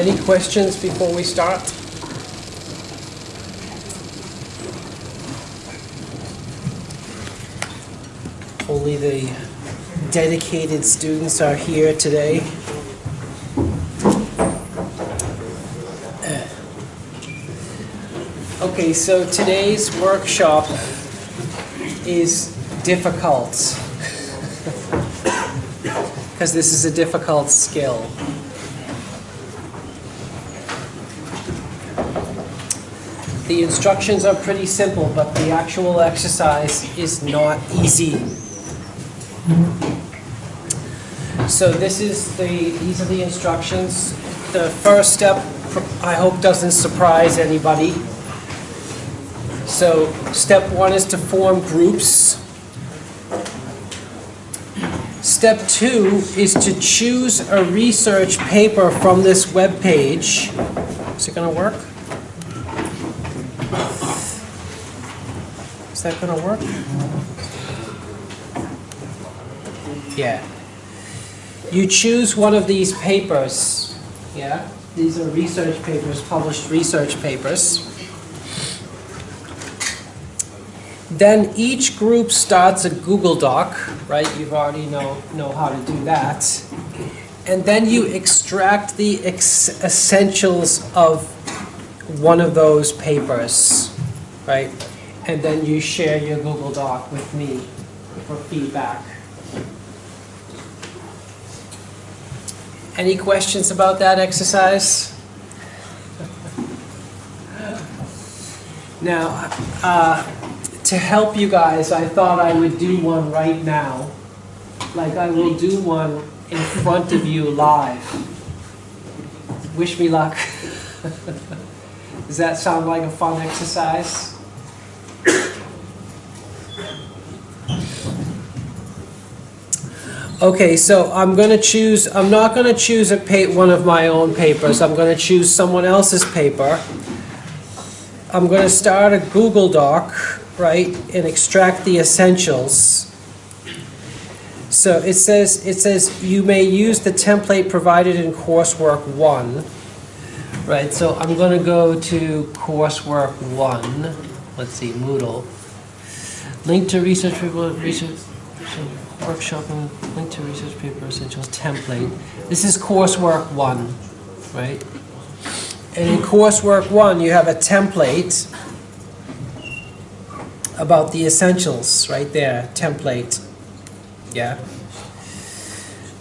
Any questions before we start? Only the dedicated students are here today. Okay, so today's workshop is difficult because this is a difficult skill. The instructions are pretty simple, but the actual exercise is not easy. So these are the instructions. The first step, I hope, doesn't surprise anybody. So step 1 is to form groups. Step 2 is to choose a research paper from this web page. Is it going to work? Is that going to work? Yeah. You choose one of these papers. Yeah. These are research papers, published research papers. Then each group starts a Google Doc, right? You've already know how to do that. And then you extract the essentials of one of those papers, right? And then you share your Google Doc with me for feedback. Any questions about that exercise? Now, to help you guys, I thought I would do one right now. Like I will do one in front of you live. Wish me luck. Does that sound like a fun exercise? Okay, so I'm not going to choose one of my own papers. I'm going to choose someone else's paper. I'm going to start a Google Doc, right, and extract the essentials. So it says you may use the template provided in coursework 1. Right, so I'm going to go to coursework 1. Let's see, Moodle. Link to research paper, workshop, and link to research paper essentials template. This is coursework 1, right? And in coursework 1, you have a template about the essentials right there, template. Yeah.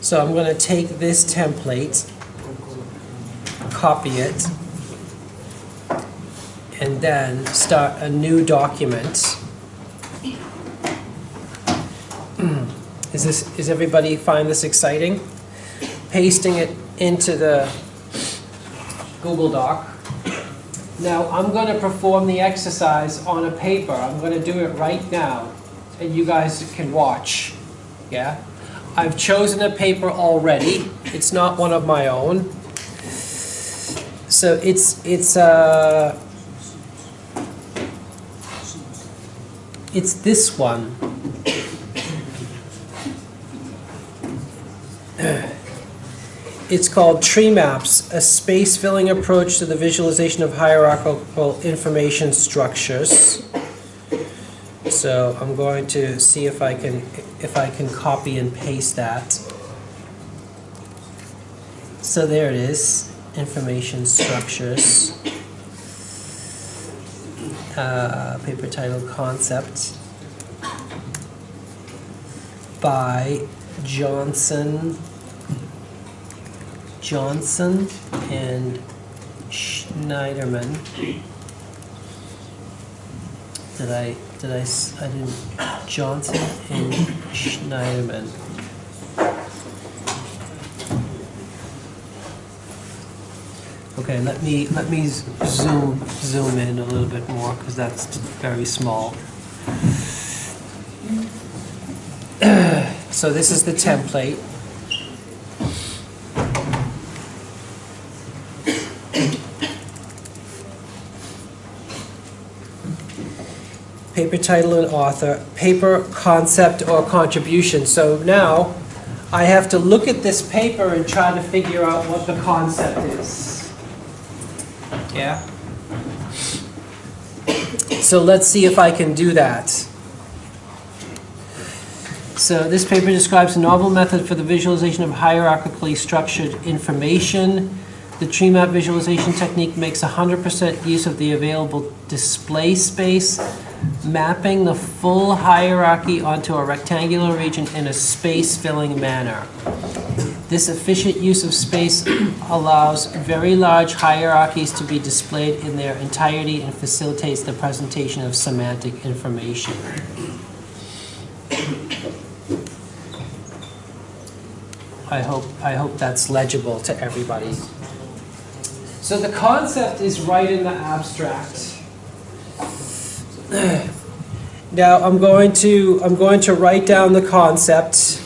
So I'm going to take this template, copy it, and then start a new document. Is everybody find this exciting? Pasting it into the Google Doc. Now I'm going to perform the exercise on a paper. I'm going to do it right now, and you guys can watch. Yeah, I've chosen a paper already. It's not one of my own. So it's this one. It's called Tree Maps, a space-filling approach to the visualization of hierarchical information structures. So I'm going to see if I can copy and paste that. So there it is, information structures. Paper title Concept by Johnson and Schneiderman. I didn't. Johnson and Schneiderman. Okay, let me zoom in a little bit more because that's very small. So this is the template. Paper title and author, paper concept or contribution. So now I have to look at this paper and try to figure out what the concept is. Yeah? So let's see if I can do that. So this paper describes a novel method for the visualization of hierarchically structured information. The tree map visualization technique makes 100% use of the available display space, mapping the full hierarchy onto a rectangular region in a space-filling manner. This efficient use of space allows very large hierarchies to be displayed in their entirety and facilitates the presentation of semantic information. I hope that's legible to everybody. So the concept is right in the abstract. Now I'm going to write down the concept,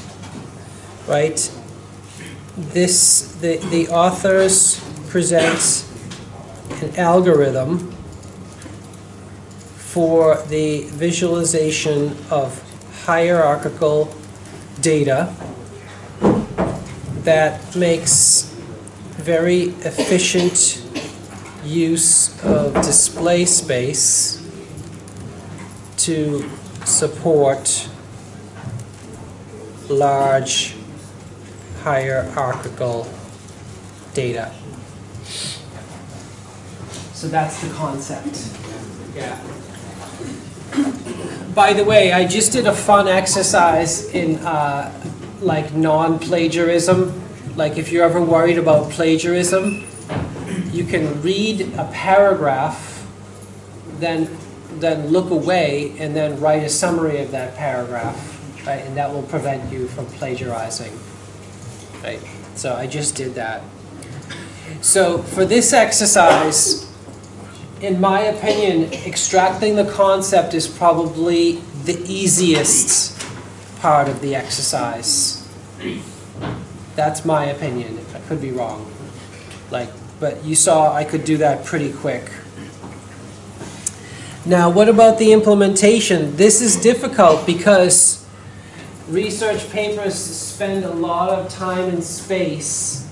right? The authors present an algorithm for the visualization of hierarchical data that makes very efficient use of display space to support large hierarchical data. So that's the concept. Yeah. By the way, I just did a fun exercise in like non-plagiarism. Like if you're ever worried about plagiarism, you can read a paragraph, then look away and then write a summary of that paragraph, right? And that will prevent you from plagiarizing, right? So I just did that. So for this exercise, in my opinion, extracting the concept is probably the easiest part of the exercise. That's my opinion. I could be wrong. But you saw I could do that pretty quick. Now, what about the implementation? This is difficult because research papers spend a lot of time and space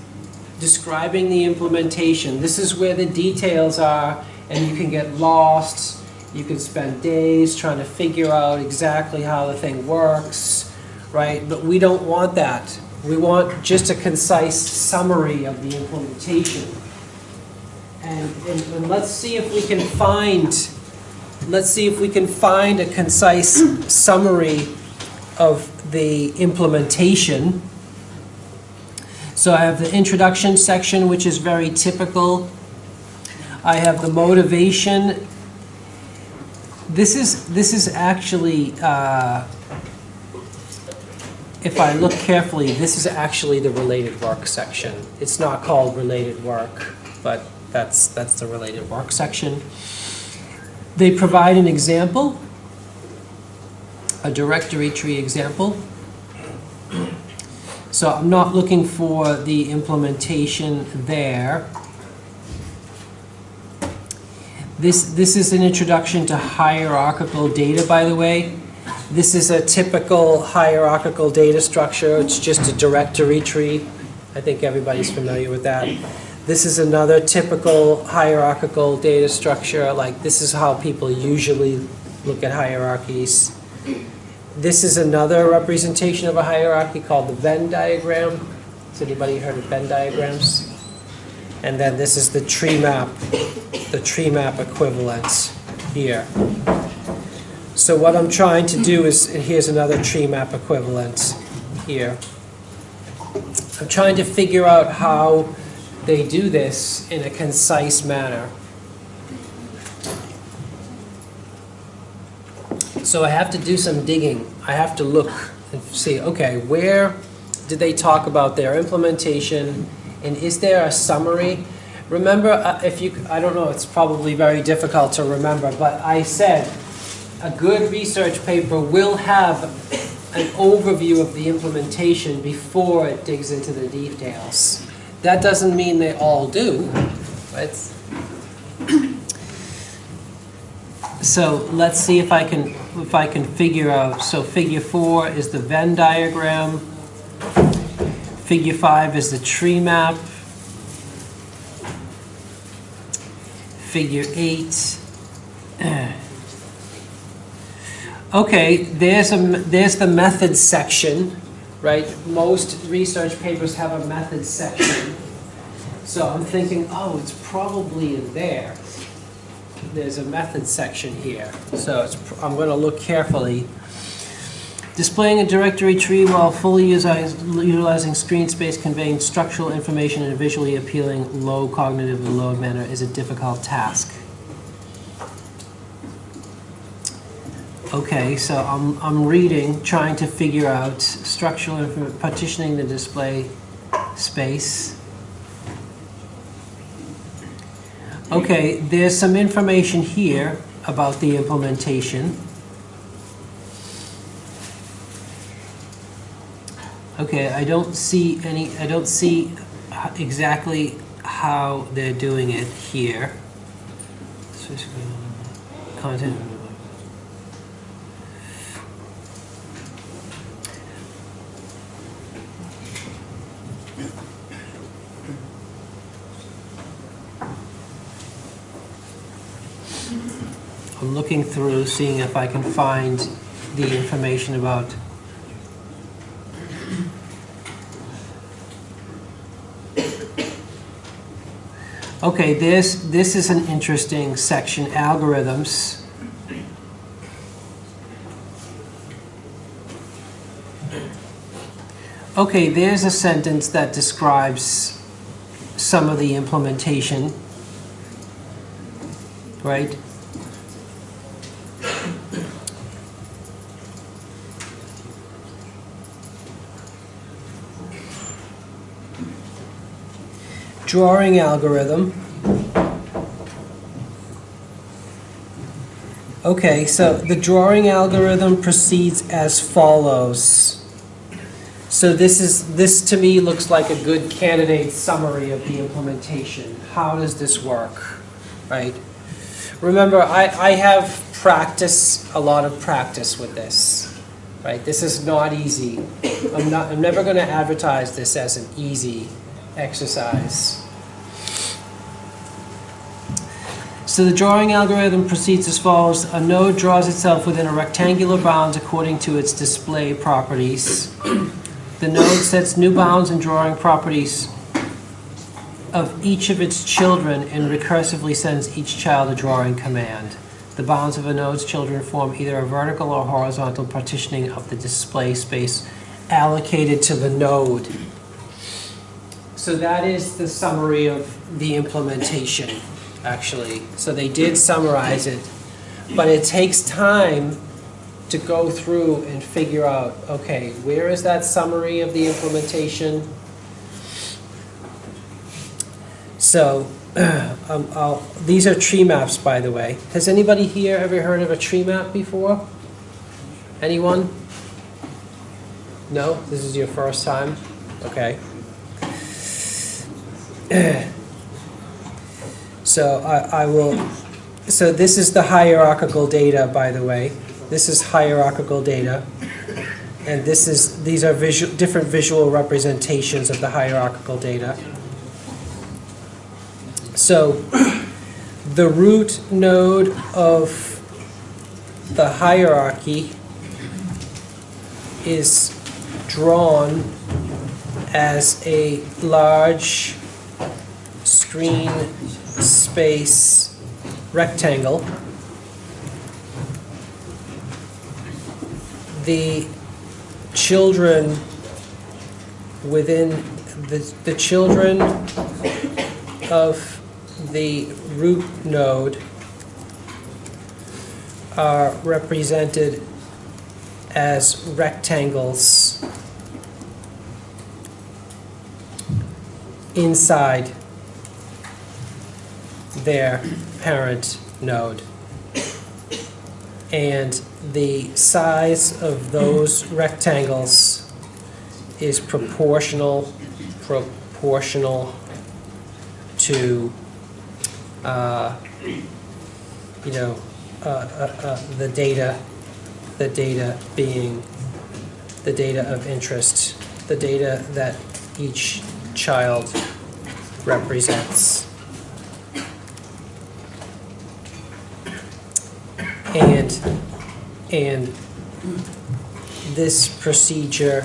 describing the implementation. This is where the details are, and you can get lost. You can spend days trying to figure out exactly how the thing works, right? But we don't want that. We want just a concise summary of the implementation. And let's see if we can find a concise summary of the implementation. So I have the introduction section, which is very typical. I have the motivation. This is actually, if I look carefully, this is actually the related work section. It's not called related work, but that's the related work section. They provide an example, a directory tree example. So I'm not looking for the implementation there. This is an introduction to hierarchical data, by the way. This is a typical hierarchical data structure. It's just a directory tree. I think everybody's familiar with that. This is another typical hierarchical data structure. Like, this is how people usually look at hierarchies. This is another representation of a hierarchy called the Venn diagram. Has anybody heard of Venn diagrams? And then this is the tree map equivalent here. So what I'm trying to do is, here's another tree map equivalent here. I'm trying to figure out how they do this in a concise manner. So I have to do some digging. I have to look and see, okay, where did they talk about their implementation, and is there a summary? Remember, I don't know, it's probably very difficult to remember, but I said a good research paper will have an overview of the implementation before it digs into the details. That doesn't mean they all do, but so let's see if I can figure out. So figure 4 is the Venn diagram. Figure 5 is the tree map. figure 8. Okay, there's the methods section, right? Most research papers have a methods section. So I'm thinking, oh, it's probably in there. There's a methods section here. So I'm going to look carefully. Displaying a directory tree while fully utilizing screen space, conveying structural information in a visually appealing, low cognitive load manner is a difficult task. Okay, so I'm reading, trying to figure out structural information, partitioning the display space. Okay, there's some information here about the implementation. Okay, I don't see exactly how they're doing it here. Content. I'm looking through, seeing if I can find the information about. Okay, this is an interesting section, algorithms. Okay, there's a sentence that describes some of the implementation, right? Drawing algorithm. Okay, so the drawing algorithm proceeds as follows. So this to me looks like a good candidate summary of the implementation. How does this work, right? Remember, I have a lot of practice with this, right? This is not easy. I'm never going to advertise this as an easy exercise. So the drawing algorithm proceeds as follows. A node draws itself within a rectangular bounds according to its display properties. The node sets new bounds and drawing properties of each of its children and recursively sends each child a drawing command. The bounds of a node's children form either a vertical or horizontal partitioning of the display space allocated to the node. So that is the summary of the implementation, actually. So they did summarize it, but it takes time to go through and figure out, okay, where is that summary of the implementation? So these are tree maps, by the way. Has anybody here ever heard of a tree map before? Anyone? No? This is your first time? Okay. So I will, so this is the hierarchical data, by the way. This is hierarchical data. And these are different visual representations of the hierarchical data. So the root node of the hierarchy is drawn as a large screen space rectangle. The children within the children of the root node are represented as rectangles inside their parent node. And the size of those rectangles is proportional to the data being the data of interest, the data that each child represents. and this procedure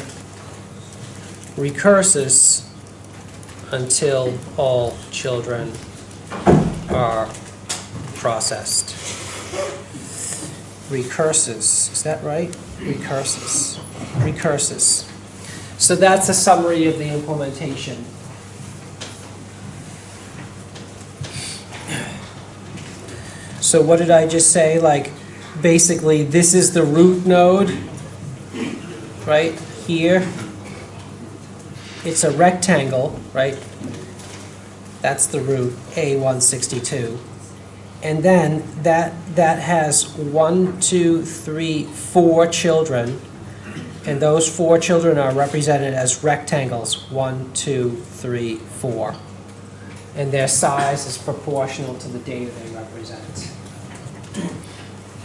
recurses until all children are processed. Recurses, is that right? Recurses. Recurses. So that's a summary of the implementation. So what did I just say? Like, basically, this is the root node, right here. It's a rectangle, right? That's the root, A162. And then that has 1, 2, 3, 4 children. And those 4 children are represented as rectangles, 1, 2, 3, 4. And their size is proportional to the data they represent.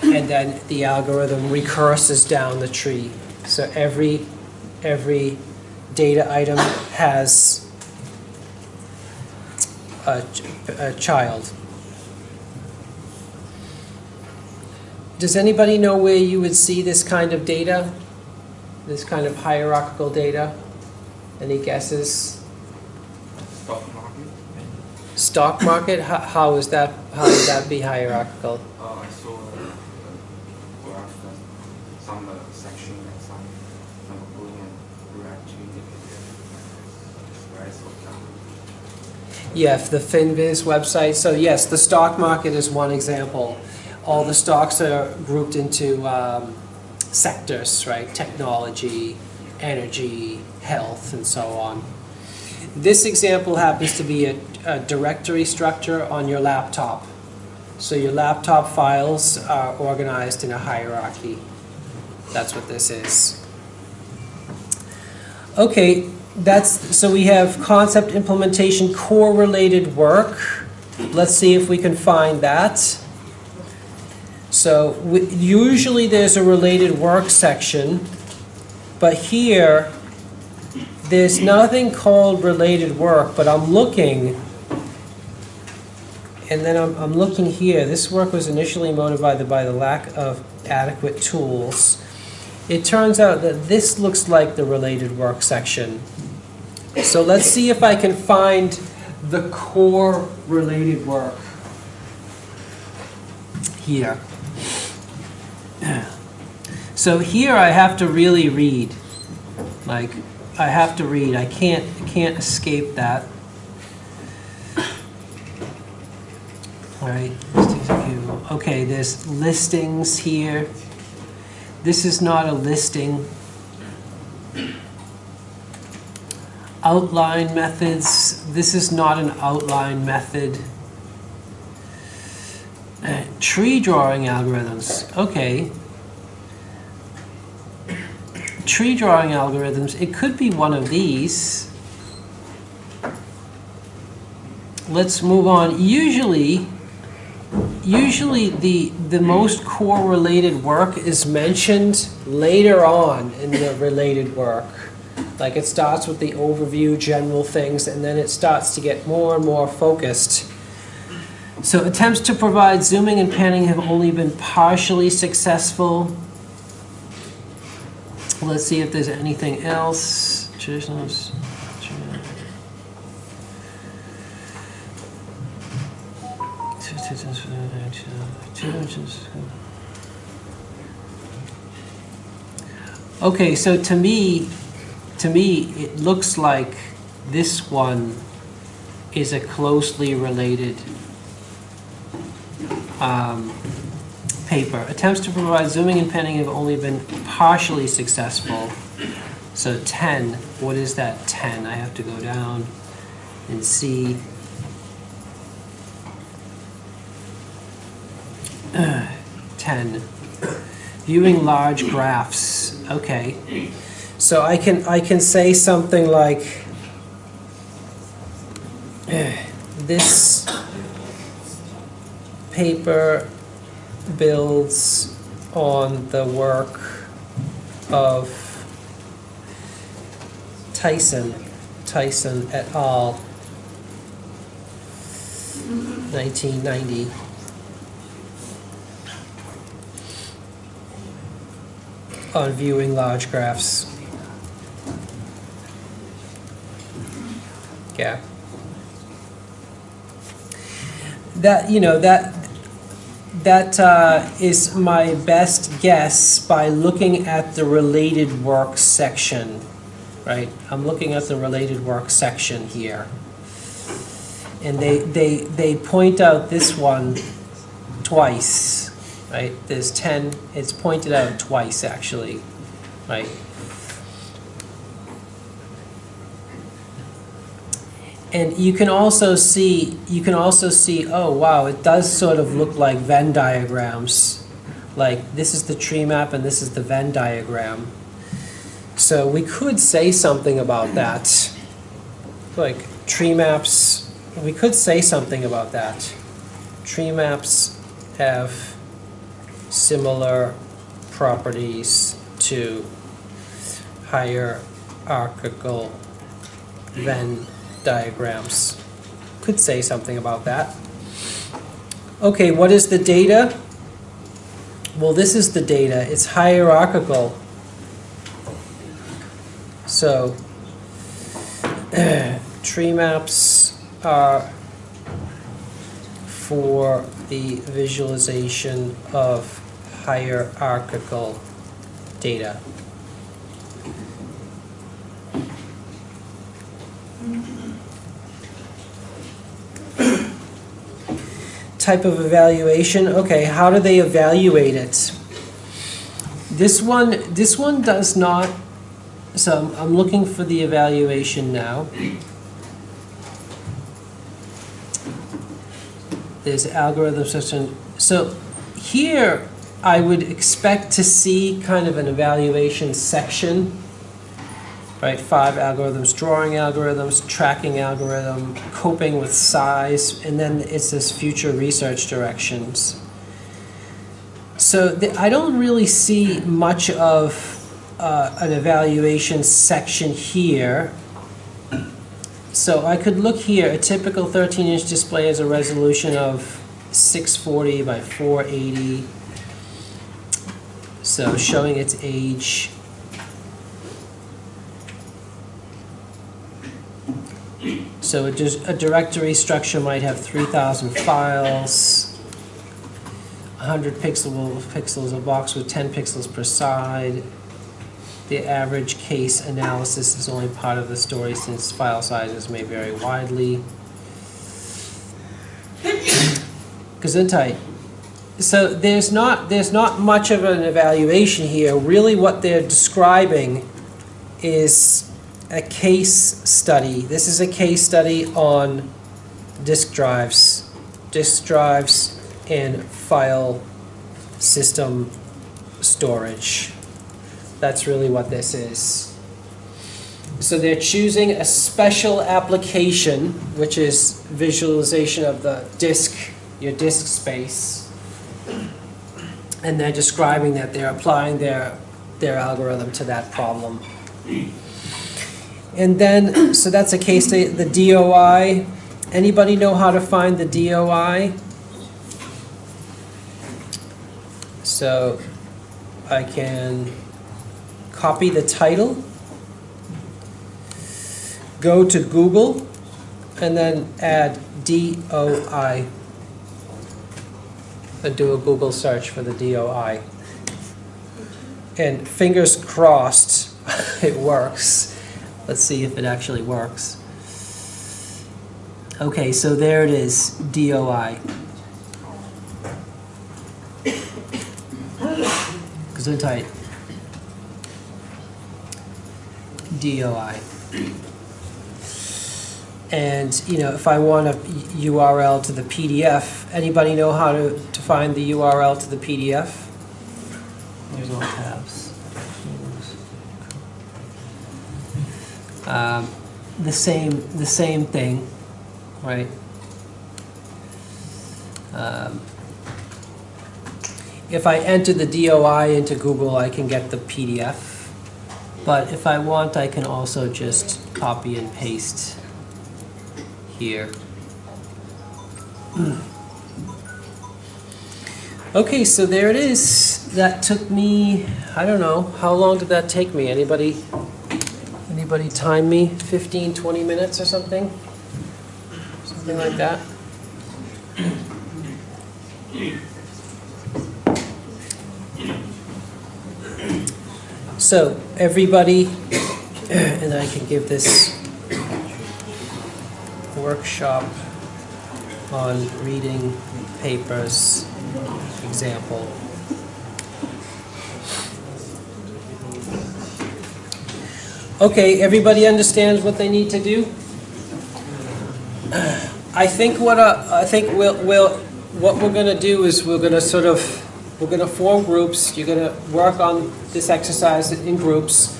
And then the algorithm recurses down the tree. So every data item has a child. Does anybody know where you would see this kind of data? This kind of hierarchical data? Any guesses? Stock market. Stock market? How is that? How would that be hierarchical? I saw a graph that some section and some Boolean reaction indicator rise or down. Yeah, the FinViz website. So yes, the stock market is one example. All the stocks are grouped into sectors, right? Technology, energy, health, and so on. This example happens to be a directory structure on your laptop. So your laptop files are organized in a hierarchy. That's what this is. Okay, so we have concept implementation, core related work. Let's see if we can find that. So usually there's a related work section, but here there's nothing called related work, but I'm looking, and then I'm looking here. This work was initially motivated by the lack of adequate tools. It turns out that this looks like the related work section. So let's see if I can find the core related work here. So here I have to really read. Like, I have to read. I can't escape that. All right. Okay, there's listings here. This is not a listing. Outline methods. This is not an outline method. Tree drawing algorithms. Okay. Tree drawing algorithms. It could be one of these. Let's move on. Usually the most core related work is mentioned later on in the related work. Like, it starts with the overview, general things, and then it starts to get more and more focused. So attempts to provide zooming and panning have only been partially successful. Let's see if there's anything else. Traditionals. Okay, so to me, it looks like this one is a closely related paper. Attempts to provide zooming and panning have only been partially successful. So 10, what is that 10? I have to go down and see. 10. Viewing large graphs. Okay. So I can say something like this paper builds on the work of Tyson et al. 1990. on viewing large graphs. Yeah. That, you know, that is my best guess by looking at the related work section, right? I'm looking at the related work section here. And they point out this one twice, right? There's 10, it's pointed out twice actually, right? And you can also see, oh wow, it does sort of look like Venn diagrams. Like this is the tree map and this is the Venn diagram. So we could say something about that. Like tree maps, we could say something about that. Tree maps have similar properties to hierarchical Venn diagrams. Could say something about that. Okay, what is the data? Well, this is the data. It's hierarchical. So, tree maps are for the visualization of hierarchical data. Type of evaluation. Okay, how do they evaluate it? This one does not. So I'm looking for the evaluation now. There's algorithm system. So here I would expect to see kind of an evaluation section, right? 5 algorithms, drawing algorithms, tracking algorithm, coping with size, and then it says future research directions. So I don't really see much of an evaluation section here. So I could look here. A typical 13-inch display has a resolution of 640 by 480. So showing its age. So a directory structure might have 3,000 files, 100 pixels, a box with 10 pixels per side. The average case analysis is only part of the story since file sizes may vary widely. Gesundheit. So there's not much of an evaluation here. Really what they're describing is a case study. This is a case study on disk drives and file system storage. That's really what this is. So they're choosing a special application, which is visualization of the disk, your disk space. And they're describing that they're applying their algorithm to that problem. And then, so that's a case study, the DOI. Anybody know how to find the DOI? So I can copy the title, go to Google, and then add DOI. And do a Google search for the DOI. And fingers crossed it works. Let's see if it actually works. Okay, so there it is, DOI. Gesundheit. DOI. And you know, if I want a URL to the PDF, anybody know how to find the URL to the PDF? There's all tabs. The same thing, right? If I enter the DOI into Google, I can get the PDF. But if I want, I can also just copy and paste here. Okay, so there it is. That took me, I don't know, how long did that take me? Anybody time me? 15, 20 minutes or something? Something like that? So, everybody, and I can give this workshop on reading papers example. Okay, everybody understands what they need to do? I think what we're going to do is we're going to form groups. You're going to work on this exercise in groups.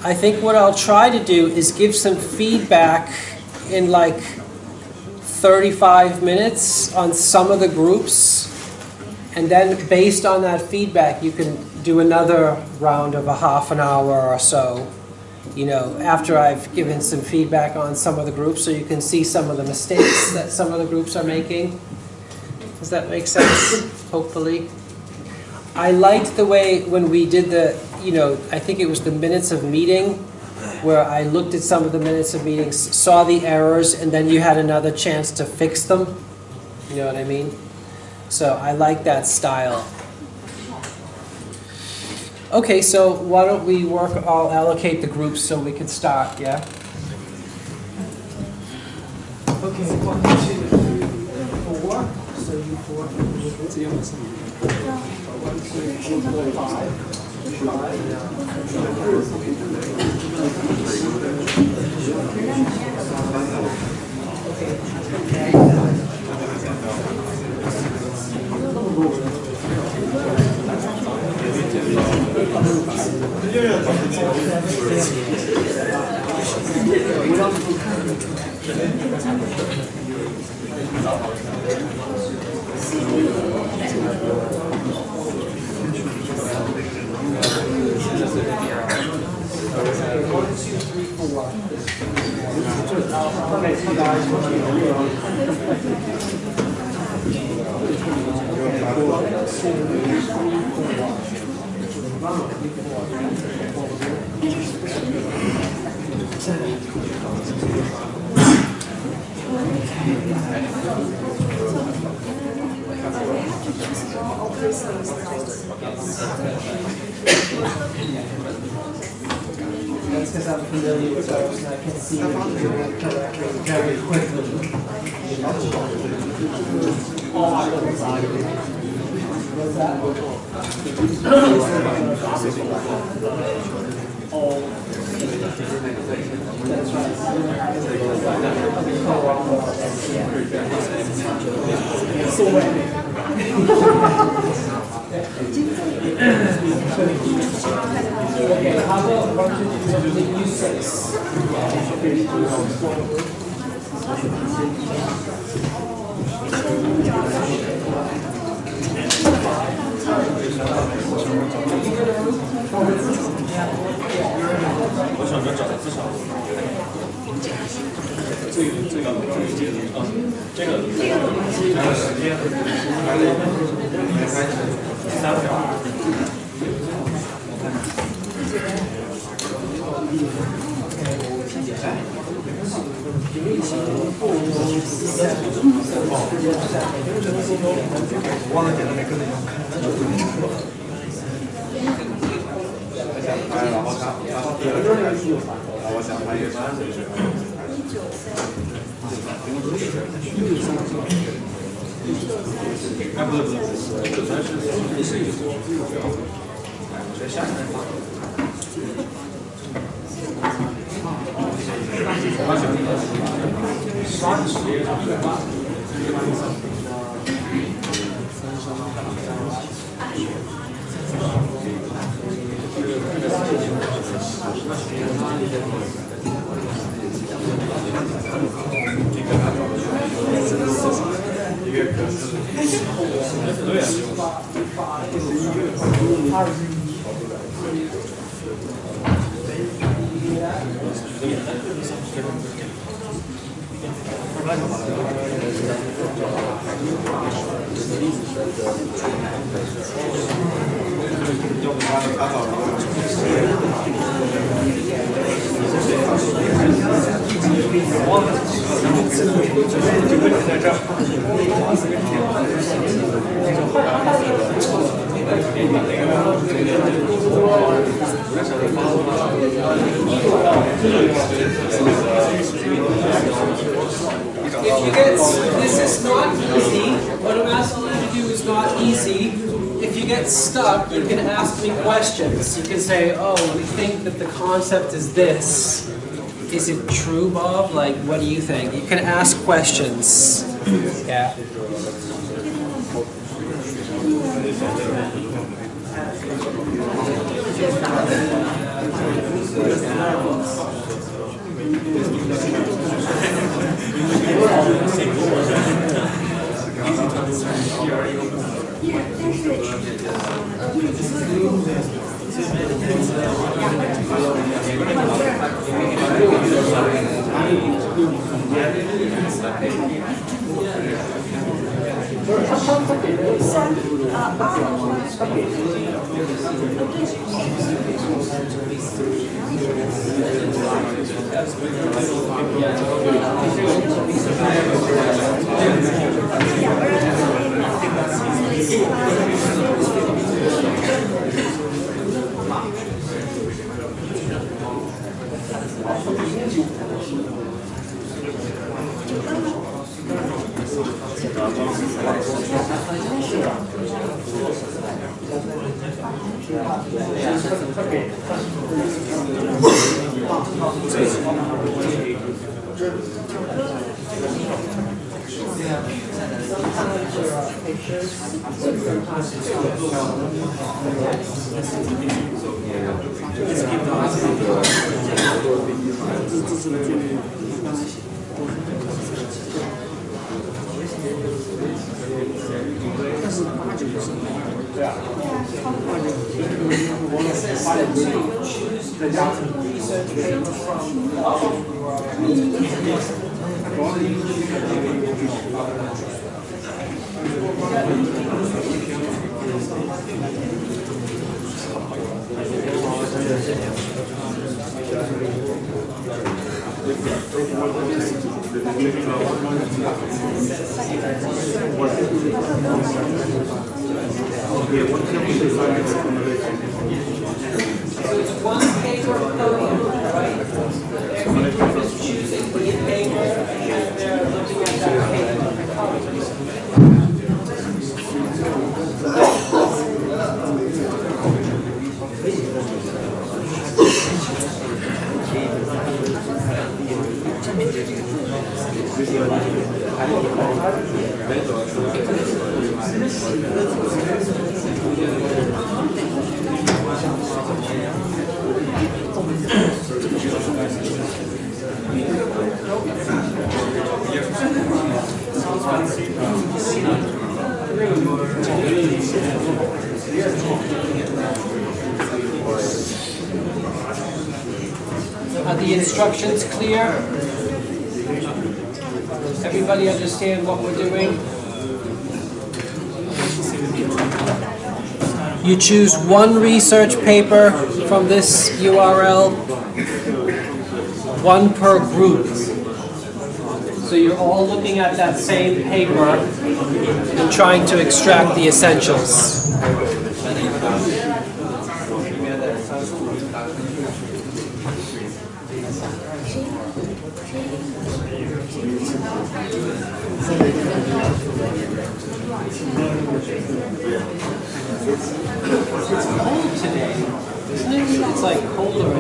I think what I'll try to do is give some feedback in like 35 minutes on some of the groups, and then based on that feedback you can do another round of a half an hour or so, you know, after I've given some feedback on some of the groups, so you can see some of the mistakes that some of the groups are making. Does that make sense? Hopefully. I liked the way when we did the, you know, I think it was the minutes of meeting, where I looked at some of the minutes of meetings, saw the errors, and then you had another chance to fix them. You know what I mean? So I like that style. Okay, so why don't we I'll allocate the groups so we can start, yeah? Okay, 1, 2, 3, 4. So you 4. 1, 2, 3, 4, 5. That's because I'm familiar with those and I can see them correctly very quickly. What's that? That's right. So okay, how about U6? If you get, this is not easy. What I'm asking you to do is not easy. If you get stuck, you can ask me questions. You can say, oh, we think that the concept is this. Is it true, Bob? Like, what do you think? You can ask questions. Yeah. Are the instructions clear? Everybody understand what we're doing? You choose one research paper from this URL, one per group. So you're all looking at that same paper and trying to extract the essentials. It's cold today, isn't it? It's like colder.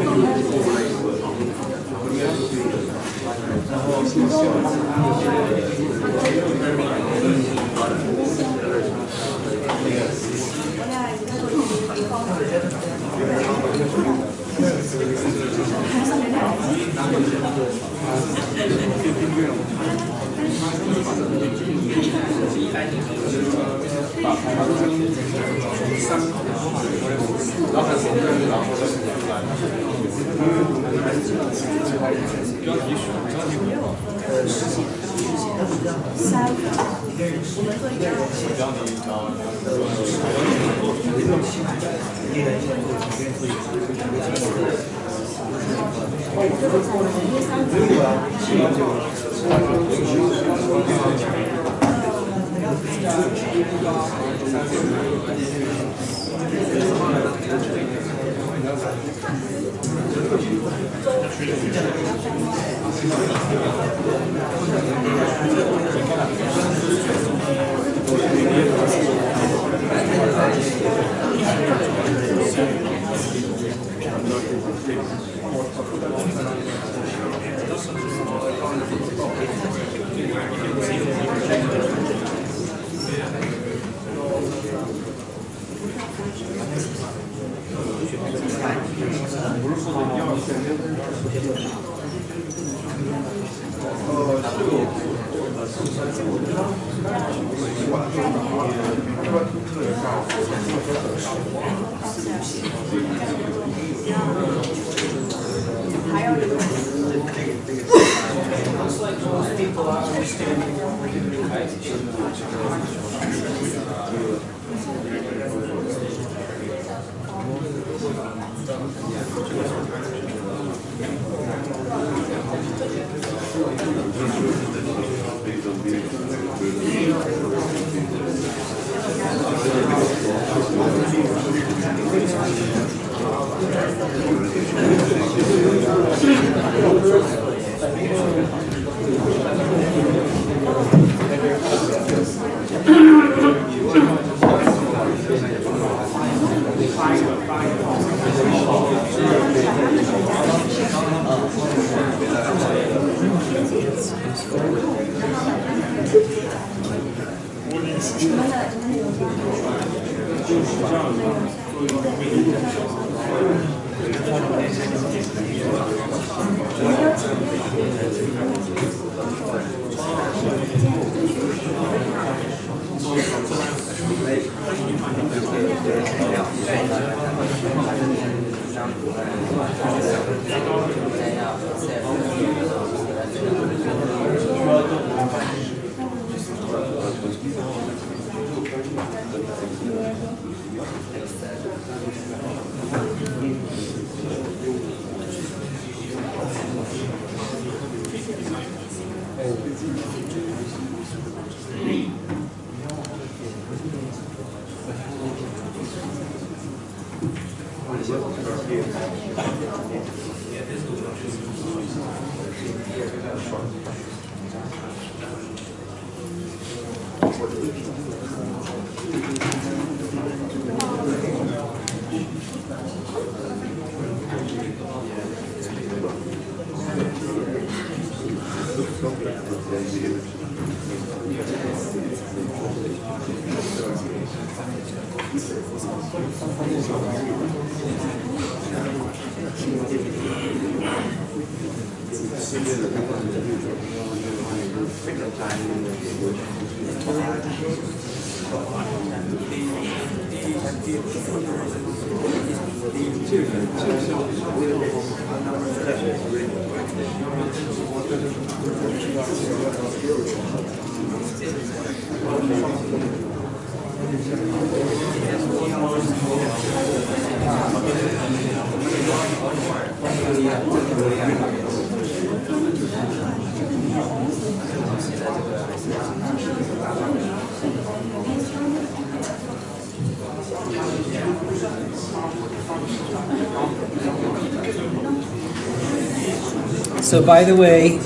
So by the way,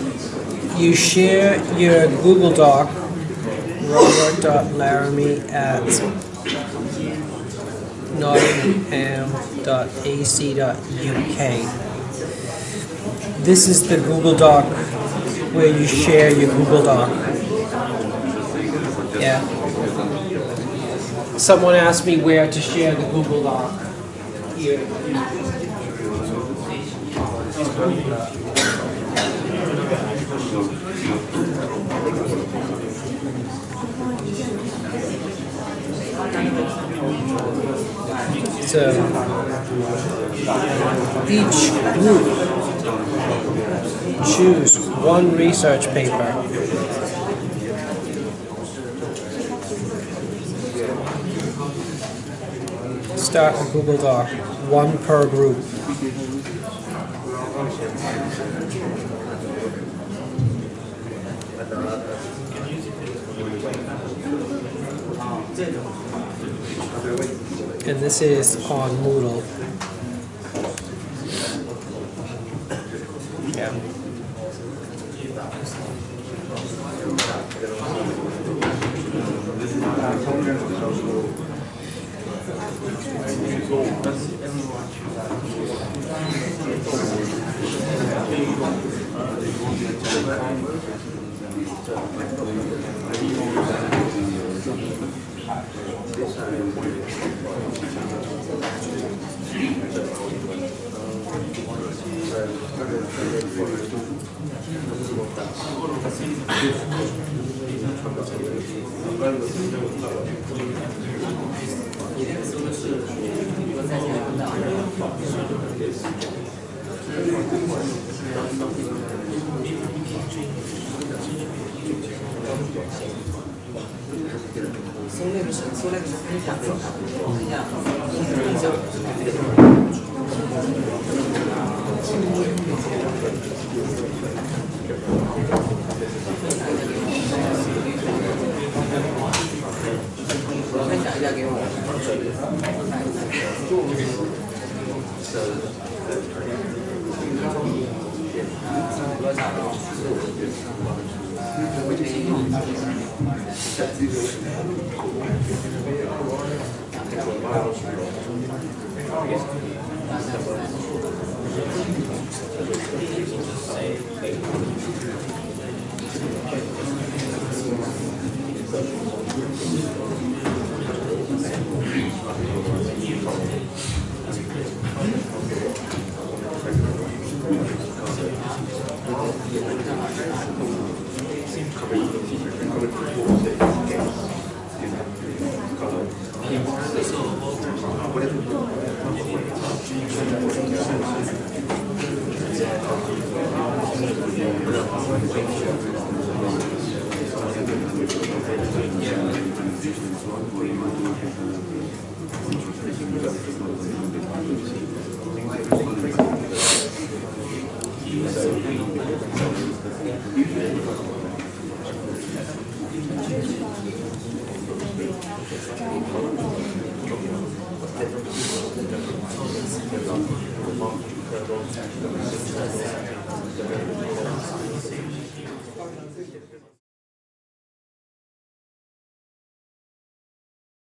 you share your Google Doc, robert.laramie@nottingham.ac.uk. This is the Google Doc where you share your Google Doc. Yeah. Someone asked me where to share the Google Doc. Here. So each group choose one research paper. Start a Google Doc, one per group. And this is on Moodle. Yeah.